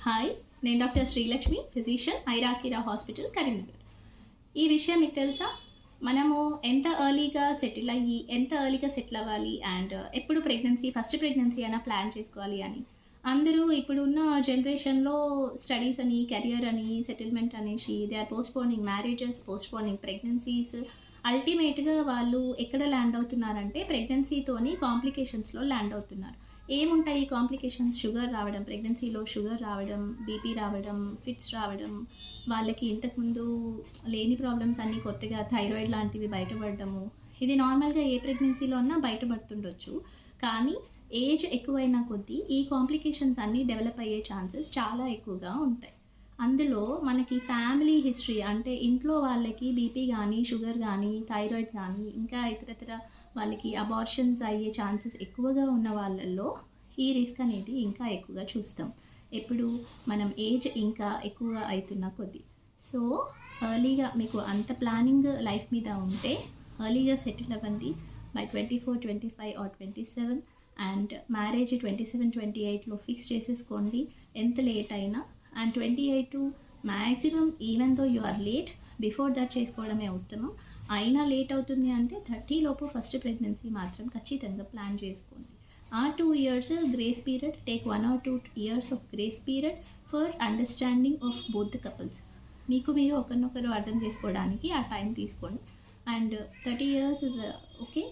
Hi, నేను doctor Sreelakshmi, physician, ఐరాకీరా hospital, Karimnagar. ఈ విషయం మీకు తెలుసా? మనము ఎంత ఎర్లీగా సెటిల్ అయ్యి ఎంత ఎర్లీగా సెటిల్ అవ్వాలి అండ్ ఎప్పుడు ఫస్ట్ ప్రెగ్నెన్సీ అయినా ప్లాన్ చేసుకోవాలి అని అందరూ ఇప్పుడున్న జనరేషన్లో స్టడీస్ అని, కెరియర్ అని, సెటిల్మెంట్ అనేసి they are postponing marriages, postponing pregnancies. అల్టిమేట్గా వాళ్ళు ఎక్కడ ల్యాండ్ అవుతున్నారంటే ప్రెగ్నెన్సీతోని కాంప్లికేషన్స్లో ల్యాండ్ అవుతున్నారు. ఏముంటాయి కాంప్లికేషన్స్? షుగర్ రావడం, ప్రెగ్నెన్సీలో షుగర్ రావడం, బీపీ రావడం, ఫిట్స్ రావడం, వాళ్ళకి ఇంతకుముందు లేని ప్రాబ్లమ్స్ అన్నీ కొత్తగా థైరాయిడ్ లాంటివి బయటపడడము. ఇది నార్మల్గా ఏ ప్రెగ్నెన్సీలో అన్నా బయటపడుతుండొచ్చు, కానీ ఏజ్ ఎక్కువైన కొద్దీ ఈ కాంప్లికేషన్స్ అన్నీ డెవలప్ అయ్యే ఛాన్సెస్ చాలా ఎక్కువగా ఉంటాయి. అందులో మనకి ఫ్యామిలీ హిస్టరీ అంటే ఇంట్లో వాళ్ళకి బీపీ కానీ, షుగర్ కానీ, థైరాయిడ్ కానీ, ఇంకా ఇతరత్ర వాళ్ళకి అబార్షన్స్ అయ్యే ఛాన్సెస్ ఎక్కువగా ఉన్న వాళ్ళల్లో ఈ రిస్క్ అనేది ఇంకా ఎక్కువగా చూస్తాం ఎప్పుడు మనం ఏజ్ ఇంకా ఎక్కువగా అవుతున్న కొద్దీ. సో ఎర్లీగా మీకు అంత ప్లానింగ్ లైఫ్ మీద ఉంటే ఎర్లీగా సెటిల్ అవ్వండి. బై 24, 25 ఆర్ 27 అండ్ మ్యారేజ్ 27, 28లో ఫిక్స్ చేసేసుకోండి ఎంత లేట్ అయినా. And 28 maximum even though you are late, before that చేసుకోవడమే ఉత్తమం. అయినా లేట్ అవుతుంది అంటే 30 లోపు ఫస్ట్ ప్రెగ్నెన్సీ మాత్రం ఖచ్చితంగా ప్లాన్ చేసుకోండి. ఆ 2 years grace period, take 1 or 2 years of grace period for understanding of both the couples. మీకు మీరు ఒకరినొకరు అర్థం చేసుకోవడానికి ఆ టైం తీసుకోండి. And 30 years is okay,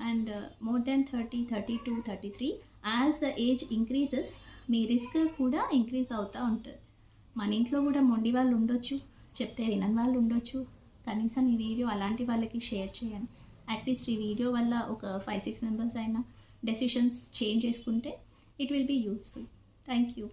and more than 30, 32, 33 as the age increases me risk కూడా ఇంక్రీజ్ అవుతూ ఉంటుంది. మన ఇంట్లో కూడా మొండి వాళ్ళు ఉండొచ్చు, చెప్తే వినని వాళ్ళు ఉండొచ్చు. కనీసం ఈ వీడియో అలాంటి వాళ్ళకి షేర్ చేయండి. అట్లీస్ట్ ఈ వీడియో వల్ల ఒక 5-6 మెంబర్స్ అయినా డెసిషన్స్ చేంజ్ చేసుకుంటే it will be useful. Thank you.